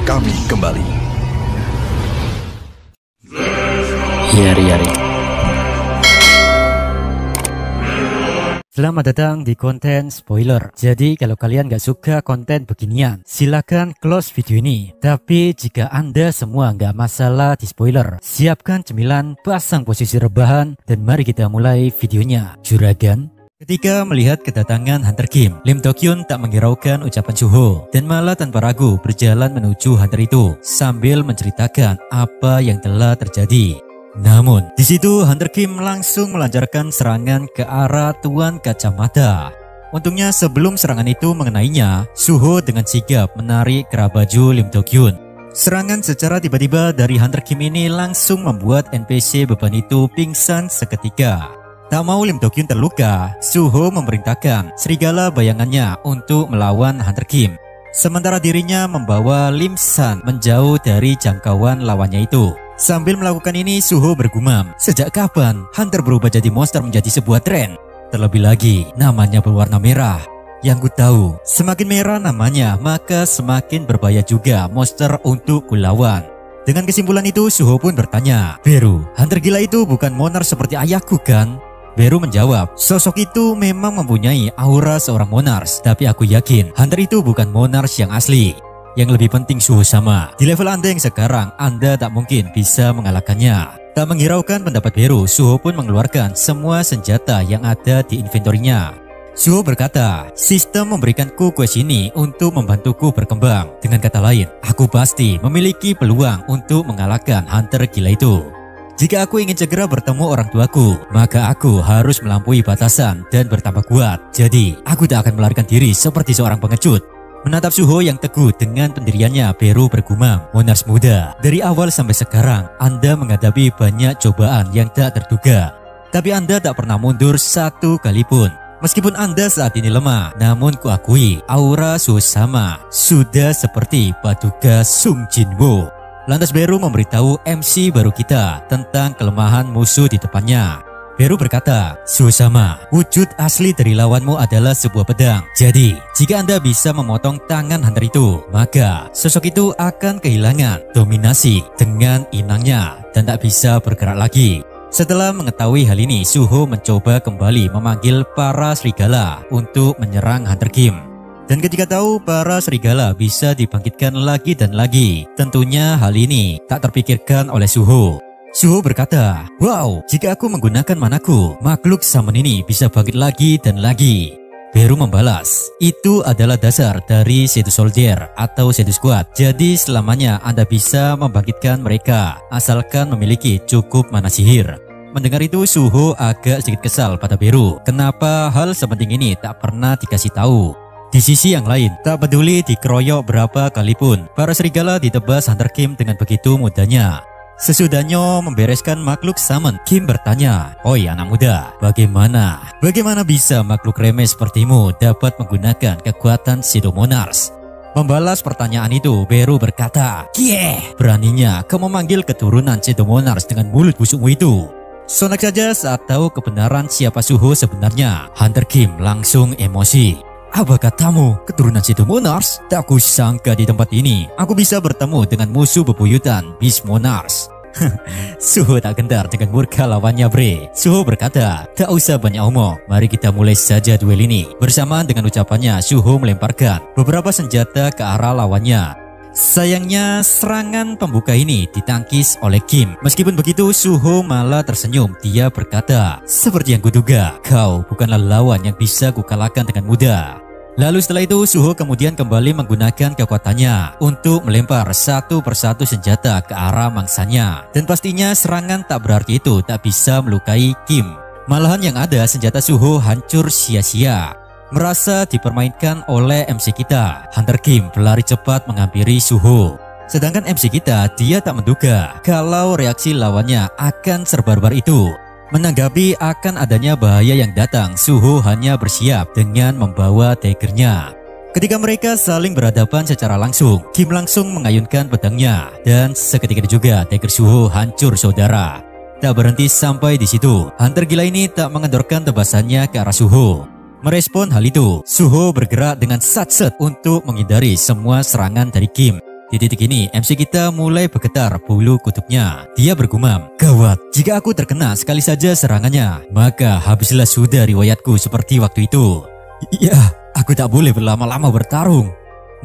kami kembali. Yari. Selamat datang di konten spoiler. Jadi kalau kalian gak suka konten beginian, silakan close video ini. Tapi jika Anda semua gak masalah di spoiler, siapkan cemilan, pasang posisi rebahan, dan mari kita mulai videonya. Juragan. Ketika melihat kedatangan Hunter Kim, Lim Do-kyun tak menghiraukan ucapan Suho dan malah tanpa ragu berjalan menuju Hunter itu sambil menceritakan apa yang telah terjadi. Namun, di situ Hunter Kim langsung melancarkan serangan ke arah Tuan Kacamata. Untungnya sebelum serangan itu mengenainya, Suho dengan sigap menarik kerah baju Lim Do-kyun. Serangan secara tiba-tiba dari Hunter Kim ini langsung membuat NPC beban itu pingsan seketika. Tak mau Lim Do-kyun terluka, Suho memerintahkan serigala bayangannya untuk melawan Hunter Kim. Sementara dirinya membawa Lim San menjauh dari jangkauan lawannya itu. Sambil melakukan ini, Suho bergumam, sejak kapan Hunter berubah jadi monster menjadi sebuah tren? Terlebih lagi, namanya berwarna merah. Yang ku tahu, semakin merah namanya, maka semakin berbahaya juga monster untuk kulawan. Dengan kesimpulan itu, Suho pun bertanya, Beru, Hunter gila itu bukan monars seperti ayahku kan? Beru menjawab, sosok itu memang mempunyai aura seorang monars, tapi aku yakin Hunter itu bukan monars yang asli. Yang lebih penting Suho sama, di level Anda yang sekarang, Anda tak mungkin bisa mengalahkannya. Tak menghiraukan pendapat Beru, Suho pun mengeluarkan semua senjata yang ada di inventorinya. Suho berkata, sistem memberikanku quest ini untuk membantuku berkembang. Dengan kata lain, aku pasti memiliki peluang untuk mengalahkan Hunter gila itu. Jika aku ingin segera bertemu orang tuaku, maka aku harus melampaui batasan dan bertambah kuat. Jadi, aku tak akan melarikan diri seperti seorang pengecut. Menatap Suho yang teguh dengan pendiriannya, Beru bergumam, monars muda, dari awal sampai sekarang Anda menghadapi banyak cobaan yang tak terduga. Tapi Anda tak pernah mundur satu kali pun. Meskipun Anda saat ini lemah, namun kuakui aura Suho sama sudah seperti Paduka Sung Jinwo. Lantas Beru memberitahu MC baru kita tentang kelemahan musuh di depannya. Beru berkata, Suho sama, wujud asli dari lawanmu adalah sebuah pedang. Jadi, jika Anda bisa memotong tangan Hunter itu, maka sosok itu akan kehilangan dominasi dengan inangnya dan tak bisa bergerak lagi. Setelah mengetahui hal ini, Suho mencoba kembali memanggil para serigala untuk menyerang Hunter Kim. Dan ketika tahu para serigala bisa dibangkitkan lagi dan lagi, tentunya hal ini tak terpikirkan oleh Suho. Suho berkata, wow, jika aku menggunakan manaku, makhluk summon ini bisa bangkit lagi dan lagi. Beru membalas, itu adalah dasar dari Shadow Soldier atau Shadow Squad. Jadi selamanya Anda bisa membangkitkan mereka, asalkan memiliki cukup mana sihir. Mendengar itu, Suho agak sedikit kesal pada Beru. Kenapa hal sepenting ini tak pernah dikasih tahu? Di sisi yang lain, tak peduli dikeroyok berapa kali pun, para serigala ditebas Hunter Kim dengan begitu mudahnya. Sesudahnya membereskan makhluk summon, Kim bertanya, oi anak muda, bagaimana bisa makhluk remeh sepertimu dapat menggunakan kekuatan Shadow Monars? Membalas pertanyaan itu, Beru berkata, Kie, beraninya kau memanggil keturunan Shadow Monars dengan mulut busukmu itu. Sontak saja saat tahu kebenaran siapa Suho sebenarnya, Hunter Kim langsung emosi. Apa katamu, keturunan Shadow Monars? Tak kusangka di tempat ini aku bisa bertemu dengan musuh bebuyutan Beast Monars. Suho tak gentar dengan murka lawannya, bre. Suho berkata, tak usah banyak omong, mari kita mulai saja duel ini. Bersamaan dengan ucapannya, Suho melemparkan beberapa senjata ke arah lawannya. Sayangnya serangan pembuka ini ditangkis oleh Kim. Meskipun begitu, Suho malah tersenyum. Dia berkata, seperti yang kuduga, kau bukanlah lawan yang bisa kukalahkan dengan mudah. Lalu setelah itu, Suho kemudian kembali menggunakan kekuatannya untuk melempar satu persatu senjata ke arah mangsanya. Dan pastinya serangan tak berarti itu tak bisa melukai Kim. Malahan yang ada senjata Suho hancur sia-sia. Merasa dipermainkan oleh MC kita, Hunter Kim berlari cepat menghampiri Suho. Sedangkan MC kita, dia tak menduga kalau reaksi lawannya akan sebarbar itu. Menanggapi akan adanya bahaya yang datang, Suho hanya bersiap dengan membawa daggernya. Ketika mereka saling berhadapan secara langsung, Kim langsung mengayunkan pedangnya. Dan seketika itu juga dagger Suho hancur saudara. Tak berhenti sampai di situ, Hunter gila ini tak mengendorkan tebasannya ke arah Suho. Merespon hal itu, Suho bergerak dengan satset untuk menghindari semua serangan dari Kim. Di titik ini, MC kita mulai bergetar bulu kutubnya. Dia bergumam, "Gawat, jika aku terkena sekali saja serangannya, maka habislah sudah riwayatku seperti waktu itu." "Ya, aku tak boleh berlama-lama bertarung."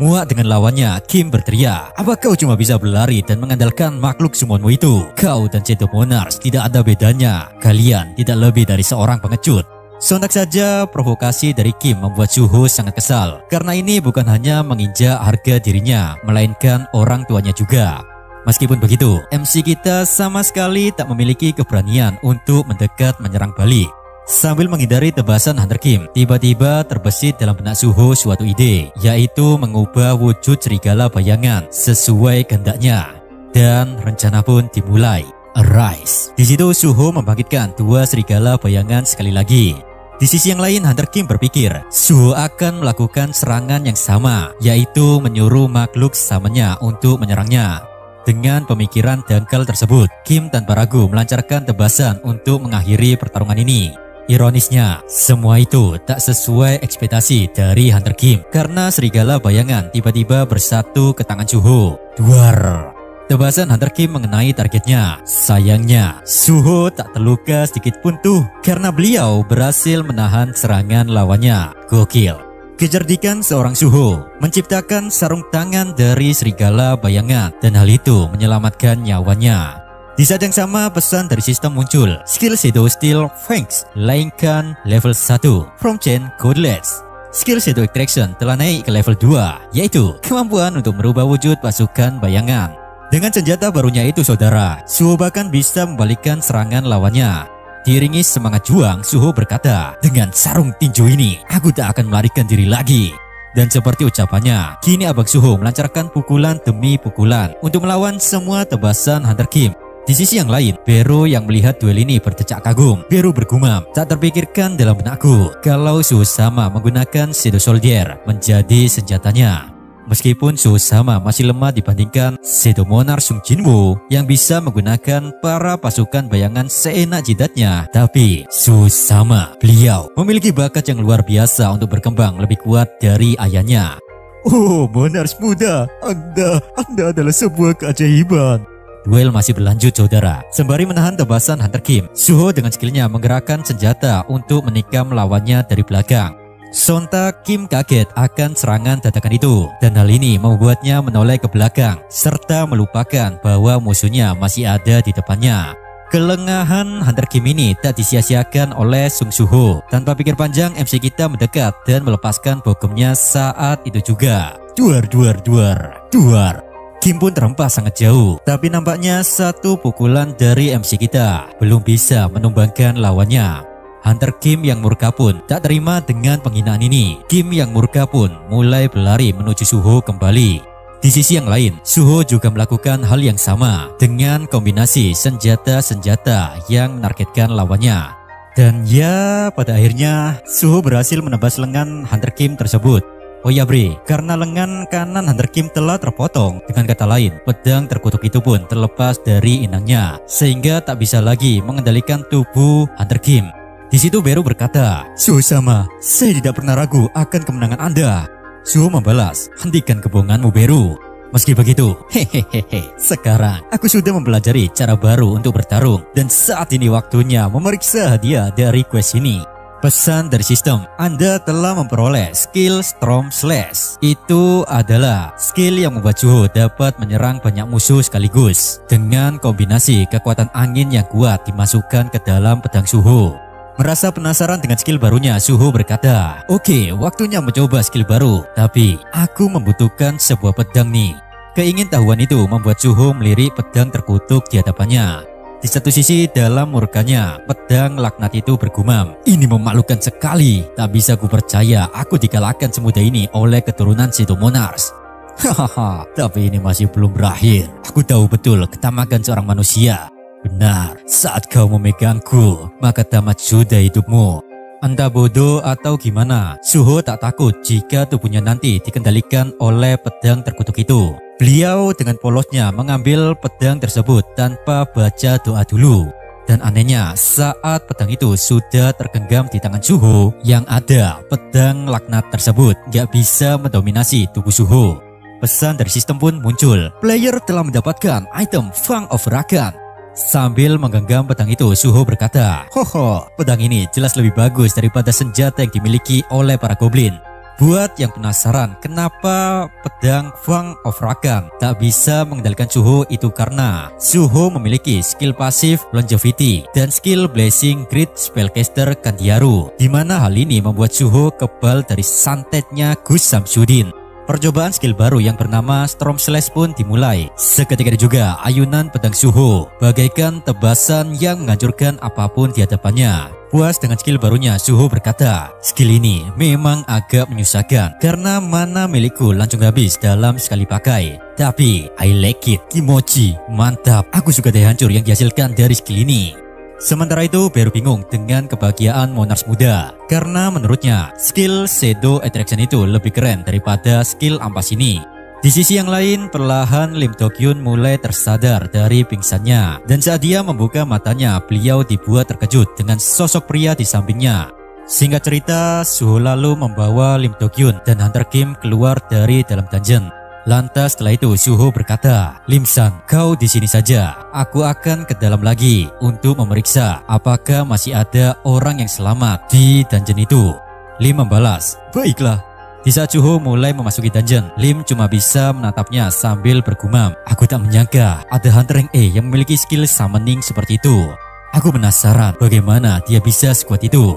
Muak dengan lawannya, Kim berteriak, "Apa kau cuma bisa berlari dan mengandalkan makhluk sumonmu itu? Kau dan Shadow Monarch tidak ada bedanya. Kalian tidak lebih dari seorang pengecut." Sontak saja provokasi dari Kim membuat Suho sangat kesal, karena ini bukan hanya menginjak harga dirinya, melainkan orang tuanya juga. Meskipun begitu, MC kita sama sekali tak memiliki keberanian untuk mendekat menyerang balik. Sambil menghindari tebasan Hunter Kim, tiba-tiba terbesit dalam benak Suho suatu ide, yaitu mengubah wujud serigala bayangan sesuai kehendaknya. Dan rencana pun dimulai. Arise. Di situ Suho membangkitkan dua serigala bayangan sekali lagi. Di sisi yang lain, Hunter Kim berpikir Suho akan melakukan serangan yang sama, yaitu menyuruh makhluk sesamanya untuk menyerangnya. Dengan pemikiran dangkal tersebut, Kim tanpa ragu melancarkan tebasan untuk mengakhiri pertarungan ini. Ironisnya, semua itu tak sesuai ekspektasi dari Hunter Kim, karena serigala bayangan tiba-tiba bersatu ke tangan Suho. Duar! Tebasan Hunter Kim mengenai targetnya. Sayangnya, Suho tak terluka sedikit pun tuh, karena beliau berhasil menahan serangan lawannya. Gokil. Kecerdikan seorang Suho menciptakan sarung tangan dari serigala bayangan, dan hal itu menyelamatkan nyawanya. Di saat yang sama, pesan dari sistem muncul. Skill Shadow Steel Fangs lainkan level 1 from Chain Codeless. Skill Shadow Extraction telah naik ke level 2, yaitu kemampuan untuk merubah wujud pasukan bayangan. Dengan senjata barunya itu saudara, Suho bahkan bisa membalikkan serangan lawannya. Diiringi semangat juang, Suho berkata, "Dengan sarung tinju ini, aku tak akan melarikan diri lagi." Dan seperti ucapannya, kini Abang Suho melancarkan pukulan demi pukulan untuk melawan semua tebasan Hunter Kim. Di sisi yang lain, Bero yang melihat duel ini berdecak kagum. Bero bergumam, "Tak terpikirkan dalam benakku kalau Suho sama menggunakan Shadow Soldier menjadi senjatanya." Meskipun Suho sama masih lemah dibandingkan Shadow Monarch Sung Jinwoo yang bisa menggunakan para pasukan bayangan seenak jidatnya, tapi Suho sama, beliau memiliki bakat yang luar biasa untuk berkembang lebih kuat dari ayahnya. "Oh, Monarch muda, Anda adalah sebuah keajaiban." Duel masih berlanjut saudara. Sembari menahan tebasan Hunter Kim, Suho dengan skillnya menggerakkan senjata untuk menikam lawannya dari belakang. Sontak Kim kaget akan serangan dadakan itu, dan hal ini membuatnya menoleh ke belakang serta melupakan bahwa musuhnya masih ada di depannya. Kelengahan Hunter Kim ini tak disia-siakan oleh Sung Suho. Tanpa pikir panjang, MC kita mendekat dan melepaskan bogemnya saat itu juga. Duar. Kim pun terhempas sangat jauh, tapi nampaknya satu pukulan dari MC kita belum bisa menumbangkan lawannya. Hunter Kim yang murka pun tak terima dengan penghinaan ini. Kim yang murka pun mulai berlari menuju Suho kembali. Di sisi yang lain, Suho juga melakukan hal yang sama dengan kombinasi senjata-senjata yang menargetkan lawannya. Dan ya, pada akhirnya Suho berhasil menebas lengan Hunter Kim tersebut. Oh ya Bre, karena lengan kanan Hunter Kim telah terpotong, dengan kata lain, pedang terkutuk itu pun terlepas dari inangnya, sehingga tak bisa lagi mengendalikan tubuh Hunter Kim. Di situ Bero berkata, "Suho sama, saya tidak pernah ragu akan kemenangan Anda." Suho membalas, "Hentikan kebohonganmu Bero." Meski begitu, hehehe, sekarang aku sudah mempelajari cara baru untuk bertarung, dan saat ini waktunya memeriksa hadiah dari quest ini. Pesan dari sistem, Anda telah memperoleh skill Storm Slash. Itu adalah skill yang membuat Suho dapat menyerang banyak musuh sekaligus. Dengan kombinasi kekuatan angin yang kuat dimasukkan ke dalam pedang Suho. Merasa penasaran dengan skill barunya, Suho berkata, "Oke, waktunya mencoba skill baru, tapi aku membutuhkan sebuah pedang nih." Keingintahuan itu membuat Suho melirik pedang terkutuk di hadapannya. Di satu sisi dalam murkanya, pedang laknat itu bergumam, "Ini memalukan sekali, tak bisa ku percaya aku dikalahkan semudah ini oleh keturunan Shadow Monarch." Hahaha, tapi ini masih belum berakhir. Aku tahu betul ketamakan seorang manusia. Benar, saat kau memegangku, maka tamat sudah hidupmu. Entah bodoh atau gimana, Suho tak takut jika tubuhnya nanti dikendalikan oleh pedang terkutuk itu. Beliau dengan polosnya mengambil pedang tersebut tanpa baca doa dulu. Dan anehnya, saat pedang itu sudah tergenggam di tangan Suho, yang ada pedang laknat tersebut gak bisa mendominasi tubuh Suho. Pesan dari sistem pun muncul. Player telah mendapatkan item Fang of Rakan. Sambil menggenggam pedang itu, Suho berkata, "Hoho, pedang ini jelas lebih bagus daripada senjata yang dimiliki oleh para goblin." Buat yang penasaran kenapa pedang Fang of Rakan tak bisa mengendalikan Suho, itu karena Suho memiliki skill pasif Longevity dan skill Blessing Grid Spellcaster Kandiaru, di mana hal ini membuat Suho kebal dari santetnya Gus Samsudin. Percobaan skill baru yang bernama Storm Slash pun dimulai. Seketika itu juga ayunan pedang Suho bagaikan tebasan yang menghancurkan apapun di hadapannya. Puas dengan skill barunya, Suho berkata, "Skill ini memang agak menyusahkan karena mana milikku langsung habis dalam sekali pakai. Tapi I like it, kimochi, mantap. Aku suka daya hancur yang dihasilkan dari skill ini." Sementara itu, Beru bingung dengan kebahagiaan Monarch muda karena menurutnya skill Shadow Attraction itu lebih keren daripada skill ampas ini. Di sisi yang lain, perlahan Lim Do-kyun mulai tersadar dari pingsannya, dan saat dia membuka matanya, beliau dibuat terkejut dengan sosok pria di sampingnya. Singkat cerita, Suho lalu membawa Lim Do-kyun dan Hunter Kim keluar dari dalam dungeon. Lantas setelah itu Suho berkata, "Lim-san, kau di sini saja. Aku akan ke dalam lagi untuk memeriksa apakah masih ada orang yang selamat di dungeon itu." Lim membalas, "Baiklah." Di saat Suho mulai memasuki dungeon, Lim cuma bisa menatapnya sambil bergumam, "Aku tak menyangka ada Hunter rank E yang memiliki skill summoning seperti itu. Aku penasaran bagaimana dia bisa sekuat itu."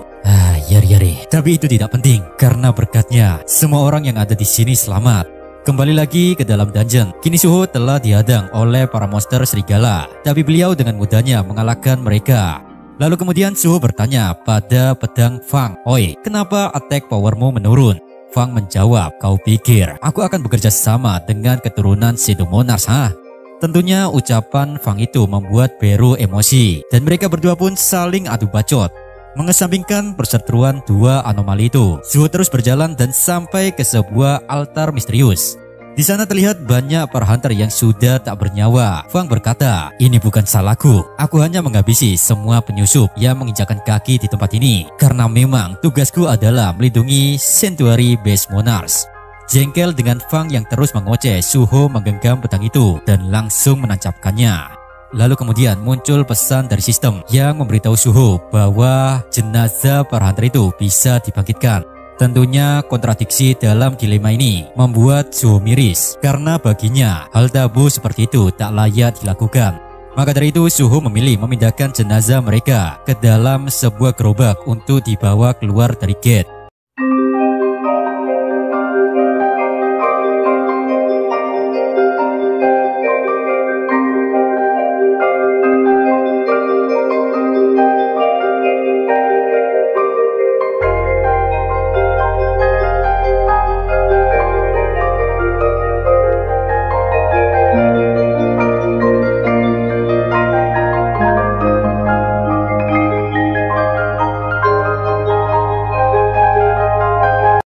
Yari. Tapi itu tidak penting karena berkatnya semua orang yang ada di sini selamat. Kembali lagi ke dalam dungeon. Kini Suho telah dihadang oleh para monster serigala, tapi beliau dengan mudahnya mengalahkan mereka. Lalu kemudian Suho bertanya pada pedang Fang, "Oi, kenapa attack powermu menurun?" Fang menjawab, "Kau pikir aku akan bekerja sama dengan keturunan Shadow Monarch, ha?" Tentunya ucapan Fang itu membuat Beru emosi, dan mereka berdua pun saling adu bacot. Mengesampingkan perseteruan dua anomali itu, Suho terus berjalan dan sampai ke sebuah altar misterius. Di sana terlihat banyak para hunter yang sudah tak bernyawa. Fang berkata, "Ini bukan salahku. Aku hanya menghabisi semua penyusup yang menginjakan kaki di tempat ini karena memang tugasku adalah melindungi Sanctuary Base Monarchs." Jengkel dengan Fang yang terus mengoceh, Suho menggenggam pedang itu dan langsung menancapkannya. Lalu kemudian muncul pesan dari sistem yang memberitahu Suho bahwa jenazah para hunter itu bisa dibangkitkan. Tentunya kontradiksi dalam dilema ini membuat Suho miris karena baginya hal tabu seperti itu tak layak dilakukan. Maka dari itu Suho memilih memindahkan jenazah mereka ke dalam sebuah gerobak untuk dibawa keluar dari gate.